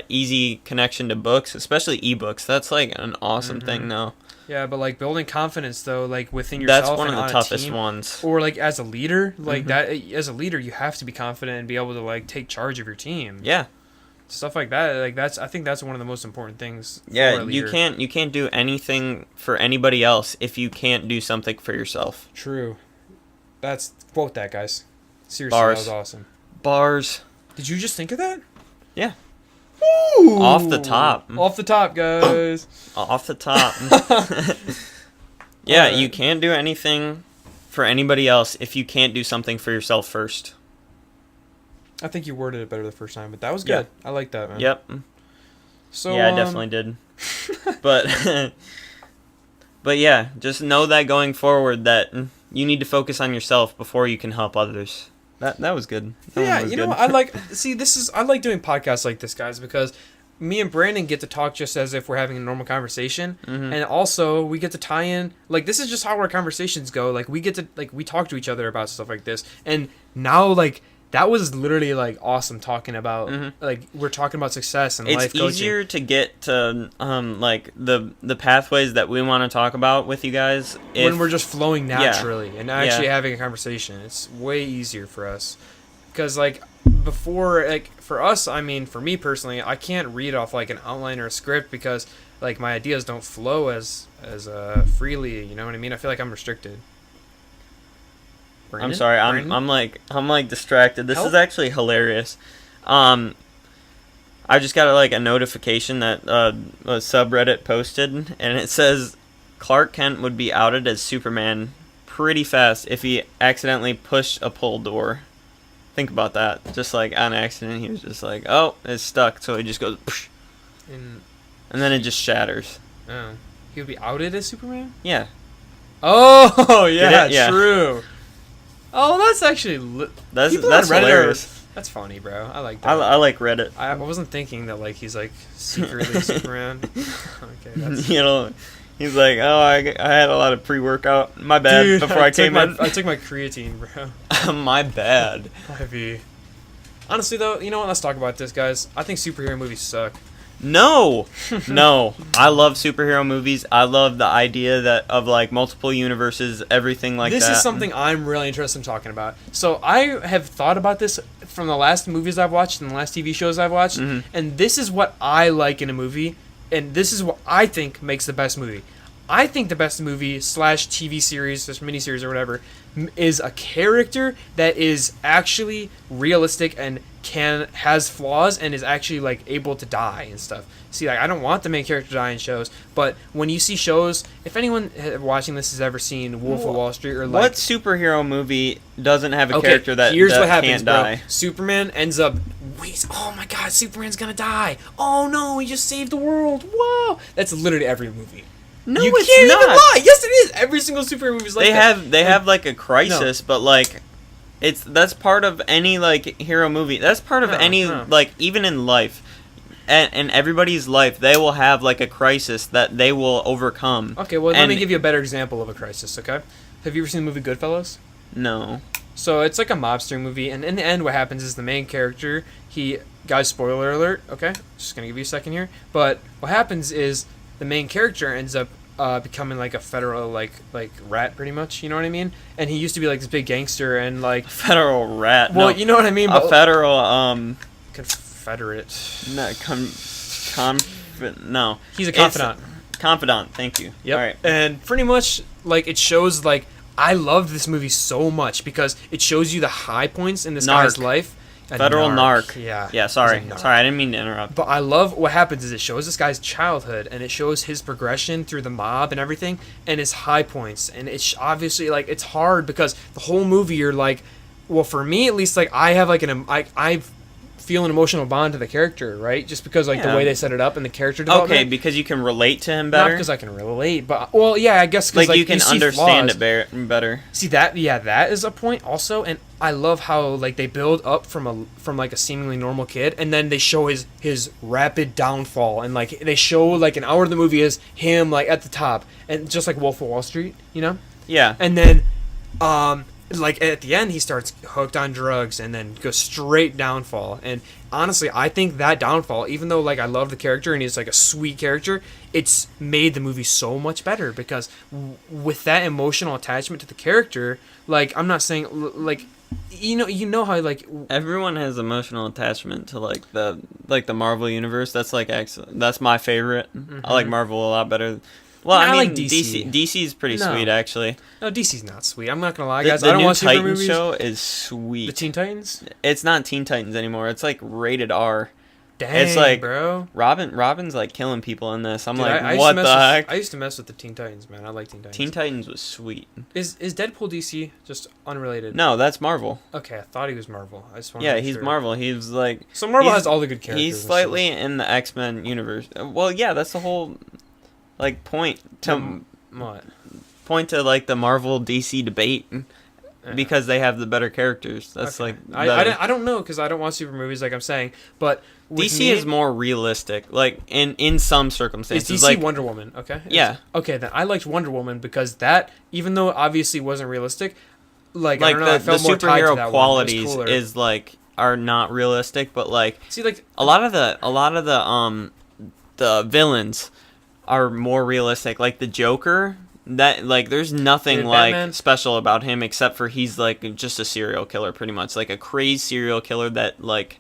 easy connection to books, especially ebooks. That's like an awesome thing now. Yeah, but like building confidence though, like within yourself. That's one and of the toughest ones. Or like as a leader, like that. As a leader, you have to be confident and be able to like take charge of your team. Yeah, stuff like that. Like I think that's one of the most important things. Yeah, you can't do anything for anybody else if you can't do something for yourself. True. Quote that, guys. Seriously, Bars. That was awesome. Bars. Did you just think of that? Yeah. Ooh. Off the top. Off the top, guys. Off the top. Yeah, you can't do anything for anybody else if you can't do something for yourself first. I think you worded it better the first time, but that was good. Yeah. I like that, man. Yep. So yeah, I definitely did. But but yeah, just know that going forward that you need to focus on yourself before you can help others. That was good. Yeah, you know, I like doing podcasts like this, guys, because me and Brandon get to talk just as if we're having a normal conversation, and also we get to tie in, like, this is just how our conversations go. Like, we get to, like, we talk to each other about stuff like this, and now, like, that was literally like awesome talking about like we're talking about success and life coaching. It's easier to get to like the pathways that we want to talk about with you guys when we're just flowing naturally and actually having a conversation. It's way easier for us because like before, like for us, I mean for me personally, I can't read off like an outline or a script because like my ideas don't flow as freely. You know what I mean? I feel like I'm restricted. Brandon? I'm sorry, I'm like distracted. This is actually hilarious. I just got like a notification that a subreddit posted, and it says Clark Kent would be outed as Superman pretty fast if he accidentally pushed a pull door. Think about that. Just like on accident, he was just like, oh, it's stuck, so he just goes, psh, and then it just shatters. Oh, he would be outed as Superman? Yeah. Oh, yeah, true. Oh, that's actually that's hilarious. That's funny, bro. I like that. I like Reddit. I wasn't thinking that like he's like secretly Superman. Okay, that's... You know, he's like, oh, I had a lot of pre-workout. My bad. Dude, before I came in, I took my creatine, bro. My bad. Heavy. Honestly, though, you know what? Let's talk about this, guys. I think superhero movies suck. No, I love superhero movies. I love the idea of like multiple universes, everything like that. This is something I'm really interested in talking about. So I have thought about this from the last movies I've watched and the last TV shows I've watched, and this is what I like in a movie, and this is what I think makes the best movie. I think the best movie / TV series / miniseries or whatever is a character that is actually realistic and has flaws and is actually like able to die and stuff. See, like I don't want the main character to die in shows, but when you see shows, if anyone watching this has ever seen Wolf of Wall Street or like what superhero movie doesn't have a character that what happens, can't die? Bro. Superman ends up. Oh my God, Superman's gonna die! Oh no, he just saved the world! Whoa! That's literally every movie. No, you it's can't not. even lie. Yes, it is. Every single superhero movie is like that. They have like a crisis, but like that's part of any like hero movie. That's part of any like even in life. And everybody's life, they will have like a crisis that they will overcome. Okay, well, let me give you a better example of a crisis, okay? Have you ever seen the movie Goodfellas? No. So it's like a mobster movie, and in the end, what happens is the main character, guys, spoiler alert, okay? Just gonna give you a second here. But what happens is the main character ends up becoming like a federal, like rat, pretty much, you know what I mean? And he used to be like this big gangster, and like... Federal rat. Well, no. You know what I mean? A federal, Confederate. No, no. He's a confidant. Confidant, thank you. Yep. All right. And pretty much, like, it shows, like, I loved this movie so much because it shows you the high points in this guy's life. Federal narc. Yeah. Yeah, sorry. Sorry, I didn't mean to interrupt. But I love what happens is it shows this guy's childhood, and it shows his progression through the mob and everything, and his high points. And it's obviously, like, it's hard because the whole movie you're like, well, for me at least, like, I have, like, I feel an emotional bond to the character, right? Just because like the way they set it up and the character development. Okay, because you can relate to him better. Not because I can relate, but well, yeah, I guess because like you can understand it better. See that? Yeah, that is a point also, and I love how like they build up from like a seemingly normal kid, and then they show his rapid downfall, and like they show like an hour of the movie is him like at the top, and just like Wolf of Wall Street, you know? Yeah. And then, like at the end he starts hooked on drugs and then goes straight downfall. And honestly, I think that downfall, even though like I love the character and he's like a sweet character, it's made the movie so much better because with that emotional attachment to the character, like I'm not saying like you know how like everyone has emotional attachment to like the Marvel universe. That's like that's my favorite. Mm-hmm. I like Marvel a lot better. Well, I mean, like DC. DC's pretty sweet, actually. No, DC's not sweet. I'm not gonna lie, guys. The I don't new watch Titans movies. show is sweet. The Teen Titans? It's not Teen Titans anymore. It's like rated R. Dang, it's like, bro. Robin's like killing people in this. I'm Dude, like, what the heck? I used to mess with the Teen Titans, man. I like Teen Titans. Teen Titans was sweet. Is Deadpool DC? Just unrelated? No, that's Marvel. Okay, I thought he was Marvel. I just yeah, he's Marvel. He's like so Marvel has all the good characters. He's slightly in the X-Men universe. Well, yeah, that's the whole like point to what? Point to like the Marvel DC debate. Because they have the better characters. That's okay. Like I don't know because I don't watch super movies like I'm saying, but DC is more realistic, like in some circumstances. Is DC like Wonder Woman? Okay. Yeah. Okay, then I liked Wonder Woman because that, even though it obviously wasn't realistic, like I don't know, I felt the more tied to superhero that qualities is like are not realistic, but like see like a lot of the villains are more realistic. Like the Joker. That like there's nothing like Batman special about him except for he's like just a serial killer pretty much, like a crazy serial killer that like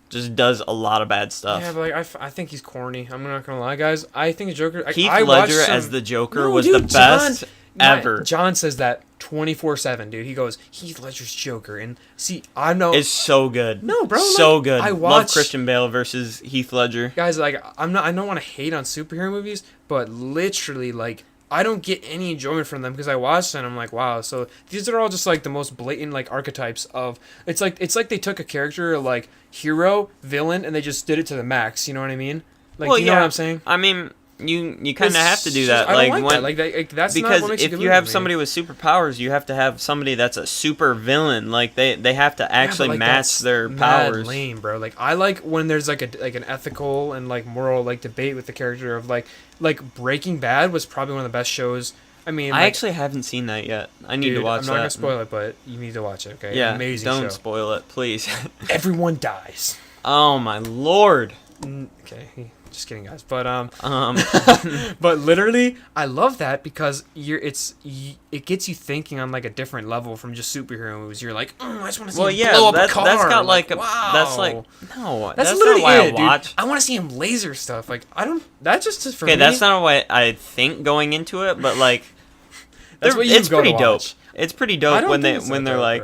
just does a lot of bad stuff. Yeah, but like I think he's corny. I'm not gonna lie, guys. I think the Joker. Heath Ledger as the Joker was the best ever. John says that 24/7, dude. He goes Heath Ledger's Joker, and see, I know it's so good. No, bro, so like, good. I love Christian Bale versus Heath Ledger. Guys, like I don't want to hate on superhero movies, but literally like. I don't get any enjoyment from them because I watched them and I'm like, wow. So these are all just like the most blatant like archetypes of it's like they took a character like hero, villain, and they just did it to the max. You know what I mean? Like, well, you know what I'm saying? I mean, you kind of have to do that. I don't like that. Like that's because not what makes if you have somebody with superpowers, you have to have somebody that's a super villain. Like they have to actually like, match their powers. Lame, bro. Like I like when there's like an ethical and like moral like debate with the character of like Breaking Bad was probably one of the best shows. I mean, I actually haven't seen that yet. I need to watch that. I'm not gonna spoil it, but you need to watch it. Okay? Yeah, amazing. Don't show. spoil it, please. Everyone dies. Oh my lord. Okay. Just kidding, guys. But but literally, I love that because it gets you thinking on like a different level from just superhero movies. You're like, I just want to see him blow up a car. That's got like wow. That's like no. That's literally not why I watch. Dude. I want to see him laser stuff. Like I don't. That's just for me. Okay, that's not what I think going into it, but like, that's what it's pretty dope. It's pretty dope when they're like,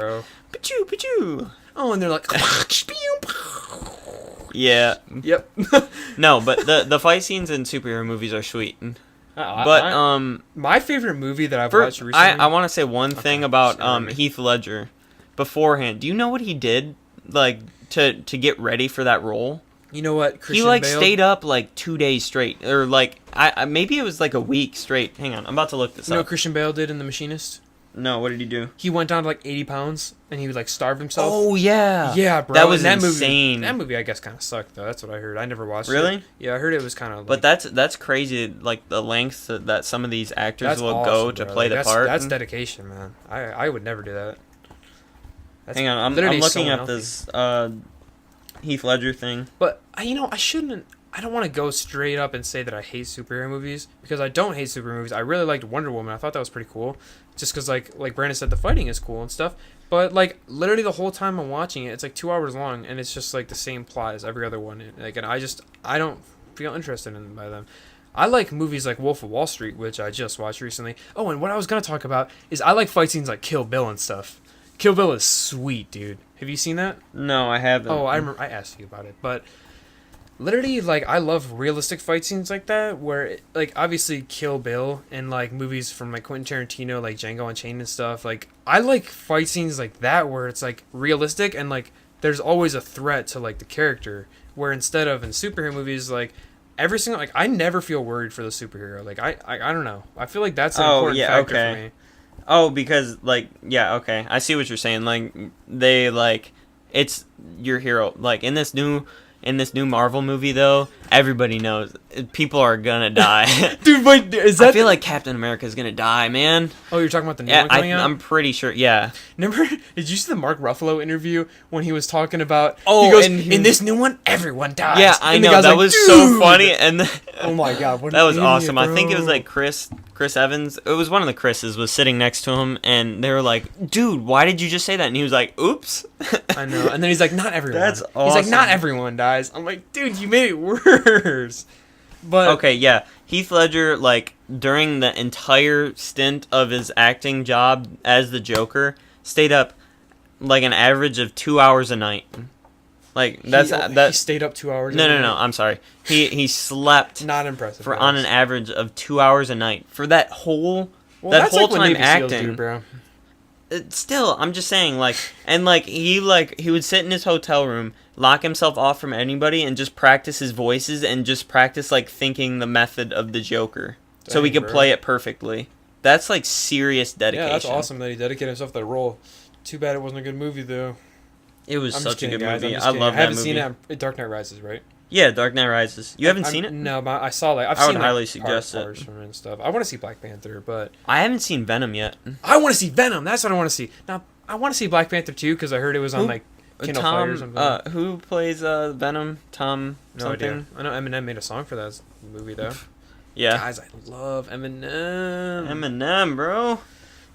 pachoo pachoo. Oh, and they're like. Yeah. Yep. No, but the fight scenes in superhero movies are sweet. My favorite movie that I've watched recently. I want to say one thing about Heath Ledger beforehand. Do you know what he did like to get ready for that role? You know what? He Christian like Bale, stayed up like 2 days straight, or like I maybe it was like a week straight. Hang on, I'm about to look this You know up. what Christian Bale did in The Machinist? No, what did he do? He went down to like 80 pounds and he would like starve himself. Oh yeah, Yeah, bro. that was and insane. That movie, I guess, kind of sucked though. That's what I heard. I never watched it. Really? Yeah, I heard it was kind of. But that's crazy. Like the lengths that some of these actors that's will awesome, go to bro. play Like, the part. That's dedication, man. I would never do that. That's Hang on, I'm literally looking so up unhealthy. this Heath Ledger thing. But I shouldn't. I don't want to go straight up and say that I hate superhero movies because I don't hate superhero movies. I really liked Wonder Woman. I thought that was pretty cool, just because like Brandon said, the fighting is cool and stuff. But like literally the whole time I'm watching it, it's like 2 hours long, and it's just like the same plot as every other one. Like, and I don't feel interested in by them. I like movies like Wolf of Wall Street, which I just watched recently. Oh, and what I was gonna talk about is I like fight scenes like Kill Bill and stuff. Kill Bill is sweet, dude. Have you seen that? No, I haven't. Oh, I remember. I asked you about it, but literally, like, I love realistic fight scenes like that, where, like, obviously Kill Bill and, like, movies from, like, Quentin Tarantino, like Django Unchained and stuff. Like, I like fight scenes like that where it's, like, realistic and, like, there's always a threat to, like, the character. Where instead of in superhero movies, like, every single, like, I never feel worried for the superhero. Like, I don't know. I feel like that's an important factor for me. Oh, because, like, yeah, okay. I see what you're saying. Like, they, like, it's your hero. Like, in this new Marvel movie, though, everybody knows people are gonna die. Dude, wait, is that... I feel like Captain America is gonna die, man. Oh, you're talking about the new one coming out? I'm pretty sure, yeah. Remember, did you see the Mark Ruffalo interview when he was talking about... Oh, he goes, and in this new one, everyone dies. Yeah, I And the know, guy's that like, was "Dude!" so funny, and Oh my god, what that an was idiot, awesome. I think it was bro. like Chris Evans. It was one of the Chris's was sitting next to him, and they were like, "Dude, why did you just say that?" And he was like, "Oops." I know, and then he's like, not everyone. That's He's like, awesome. not everyone dies. I'm like, dude, you made it worse. But Okay, yeah. Heath Ledger, like, during the entire stint of his acting job as the Joker, stayed up, like, an average of 2 hours a night. Like, he stayed up 2 hours. No, I'm sorry. He slept Not impressive. for guys. on an average of 2 hours a night. For that whole, Well, that that's whole like what time Navy SEALs acting. do, bro. Still, I'm just saying, like, and, like, he would sit in his hotel room, lock himself off from anybody, and just practice his voices, and just practice, like, thinking the method of the Joker. So he Dang, could bro. play it perfectly. That's, like, serious dedication. Yeah, that's awesome that he dedicated himself to that role. Too bad it wasn't a good movie, though. It was I'm such just kidding, a good guys. movie. I'm just I kidding. love I that haven't movie. seen it. Dark Knight Rises, right? Yeah, Dark Knight Rises. You haven't seen it? No, but I saw like I've I would seen highly like, suggest it. parts from it and stuff. I want to see Black Panther, but I haven't seen Venom yet. I want to see Venom. That's what I want to see. Now I want to see Black Panther too because I heard it was on Who- like Kindle Fire or something. Who plays Venom? Tom No something? idea. I know Eminem made a song for that movie though. Yeah. Guys, I love Eminem. Eminem, bro.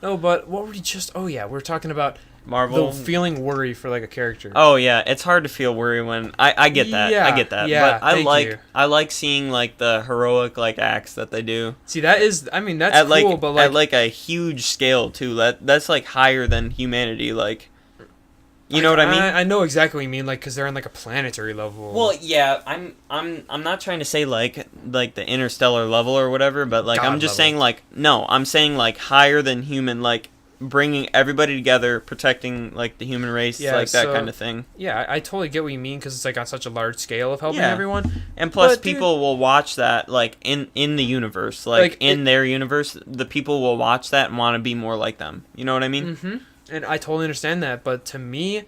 No, but what were we just? Oh yeah, we're talking about Marvel. the feeling worry for like a character. Oh yeah, it's hard to feel worry when I get that. Yeah, I get that. yeah, but thank you. I like seeing like the heroic like acts that they do. See, that is. I mean, that's at cool, like but like, at like a huge scale too. That's like higher than humanity. Like, you know what I mean? I know exactly what you mean. Like, because they're on like a planetary level. Well, yeah, I'm not trying to say like the interstellar level or whatever, but like God I'm just level. saying like no, I'm saying like higher than human, like bringing everybody together, protecting like the human race, Yeah, like that so- kind of thing. yeah, I totally get what you mean because it's like on such a large scale of helping Yeah. everyone. And plus, But, dude- people will watch that like in the universe, like Like, in their universe, the people will watch that and want to be more like them. You know what I mean? Mm-hmm. And I totally understand that, but to me,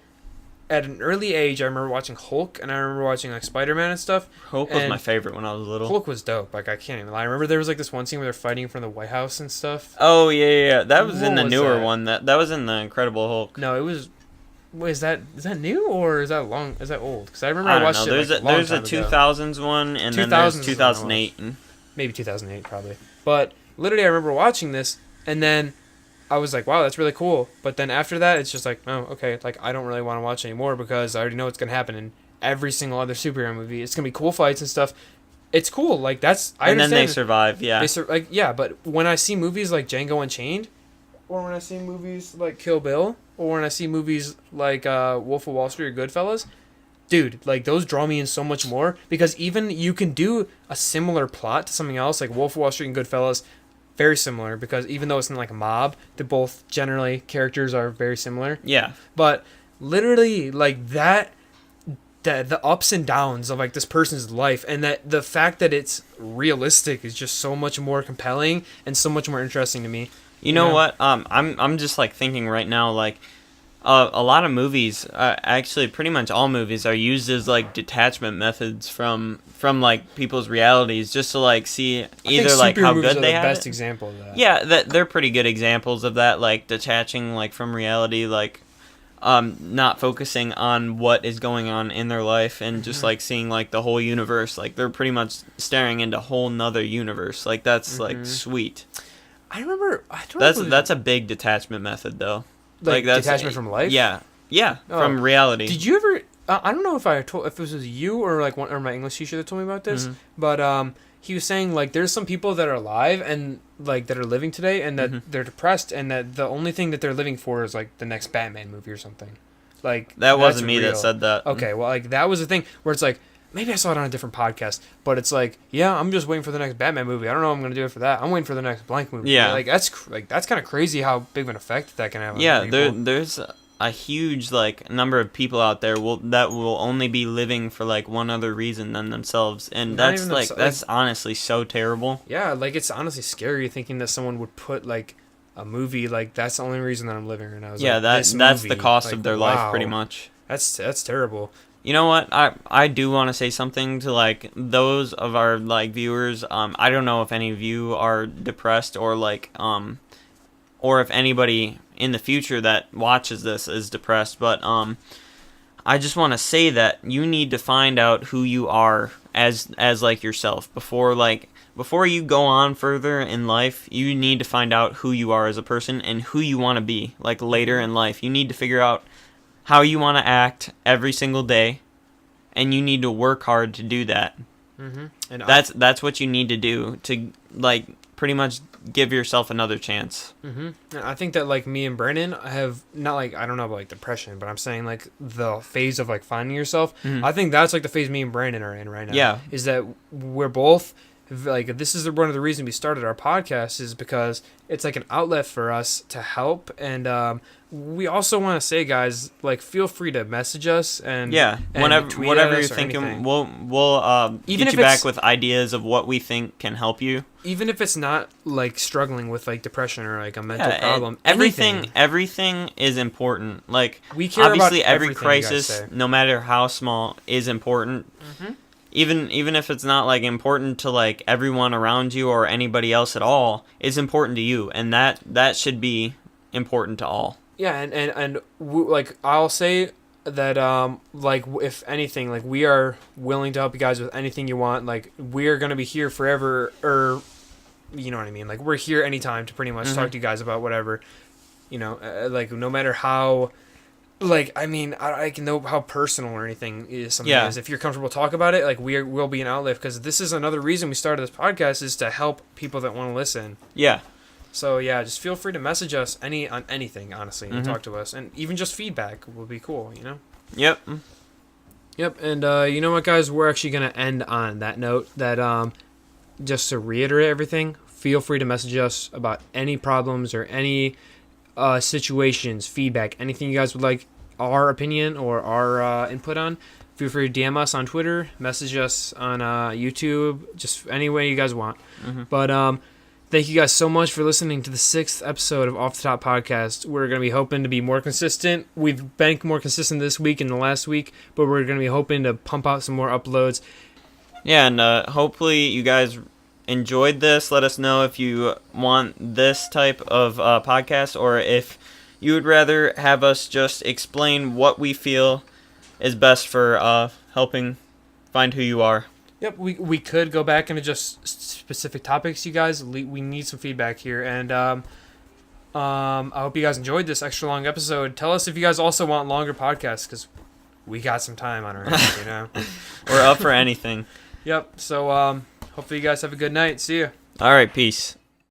at an early age, I remember watching Hulk and I remember watching like Spider-Man and stuff. Hulk was And my favorite when I was little. Hulk was dope. Like I can't even lie. I remember there was like this one scene where they're fighting in front of the White House and stuff. Oh yeah. That was in What the was newer that? one. That was in the Incredible Hulk. No, it was. Wait, is that new or is that long? Is that old? Because I remember I I don't watched know. it There's like, a a long there's a time ago. 2000s one, and then there's 2000s is when I 2008. Maybe 2008 probably. But literally, I remember watching this, and then I was like, "Wow, that's really cool." But then after that, it's just like, "Oh, okay." Like I don't really want to watch anymore because I already know what's gonna happen in every single other superhero movie. It's gonna be cool fights and stuff. It's cool. Like that's I And then understand. they survive. Yeah. Like yeah, but when I see movies like Django Unchained, or when I see movies like Kill Bill, or when I see movies like Wolf of Wall Street or Goodfellas, dude, like those draw me in so much more because even you can do a similar plot to something else like Wolf of Wall Street and Goodfellas, very similar because even though it's not like a mob, they're both generally characters are very similar. Yeah. But literally like that the ups and downs of like this person's life, and that the fact that it's realistic is just so much more compelling and so much more interesting to me. You know what? I'm just like thinking right now, like a lot of movies, actually pretty much all movies, are used as like detachment methods from like people's realities, just to like see either like how good they have it. Best example of that. Yeah, they're pretty good examples of that, like detaching like from reality, like not focusing on what is going on in their life and just like seeing like the whole universe. Like they're pretty much staring into a whole nother universe. Like that's like sweet. I remember. That's a big detachment method though. Like that's detachment from life. Yeah, from reality. Did you ever? I don't know if if this was you or like one or my English teacher that told me about this, but he was saying like there's some people that are alive and like that are living today and that they're depressed and that the only thing that they're living for is like the next Batman movie or something. Like that wasn't me that said that. Okay, well like that was the thing where it's like maybe I saw it on a different podcast, but it's like yeah, I'm just waiting for the next Batman movie. I don't know what I'm gonna do it for that. I'm waiting for the next blank movie. Yeah, like that's kind of crazy how big of an effect that can have. Yeah, on people. there's a huge like number of people out there that will only be living for like one other reason than themselves, and that's like that's honestly so terrible. Yeah, like it's honestly scary thinking that someone would put like a movie like that's the only reason that I'm living right now. Yeah, like, that's the cost of their life pretty much. That's terrible. You know what? I do want to say something to like those of our like viewers. I don't know if any of you are depressed or like or if anybody in the future that watches this is depressed, but I just want to say that you need to find out who you are as like yourself before you go on further in life. You need to find out who you are as a person and who you want to be like later in life. You need to figure out how you want to act every single day, and you need to work hard to do that. And that's what you need to do to like pretty much give yourself another chance. And I think that like me and Brandon have not like I don't know about like depression, but I'm saying like the phase of like finding yourself. I think that's like the phase me and Brandon are in right now. Yeah, is that we're both like this is one of the reasons we started our podcast is because it's like an outlet for us to help, and we also want to say, guys, like feel free to message us and whatever you're thinking, anything. We'll even get you back with ideas of what we think can help you. Even if it's not like struggling with like depression or like a mental problem, everything is important. Like we care obviously about every crisis, no matter how small, is important. Even if it's not like important to like everyone around you or anybody else at all, it's important to you, and that should be important to all. Yeah, and like I'll say that like if anything, like we are willing to help you guys with anything you want. Like we're gonna be here forever, or you know what I mean. Like we're here anytime to pretty much talk to you guys about whatever, you know, like no matter how. Like, I mean, I can know how personal or anything is something is. If you're comfortable talk about it, like, we'll be an outlet, because this is another reason we started this podcast, is to help people that want to listen. Yeah. So, yeah, just feel free to message us on anything, honestly, and talk to us. And even just feedback will be cool, you know? Yep, and you know what, guys? We're actually going to end on that note that, just to reiterate everything, feel free to message us about any problems or any situations, feedback, anything you guys would like our opinion or our input on. Feel free to DM us on Twitter, message us on YouTube, just any way you guys want. But thank you guys so much for listening to the 6th episode of Off the Top Podcast. We're going to be hoping to be more consistent. We've been more consistent this week and the last week, but we're going to be hoping to pump out some more uploads. Yeah, and hopefully you guys enjoyed this. Let us know if you want this type of podcast, or if you would rather have us just explain what we feel is best for helping find who you are. Yep, we could go back into just specific topics, you guys. We need some feedback here, and I hope you guys enjoyed this extra long episode. Tell us if you guys also want longer podcasts, because we got some time on our hands, you know. We're up for anything. Yep, so hopefully you guys have a good night. See you. All right, peace.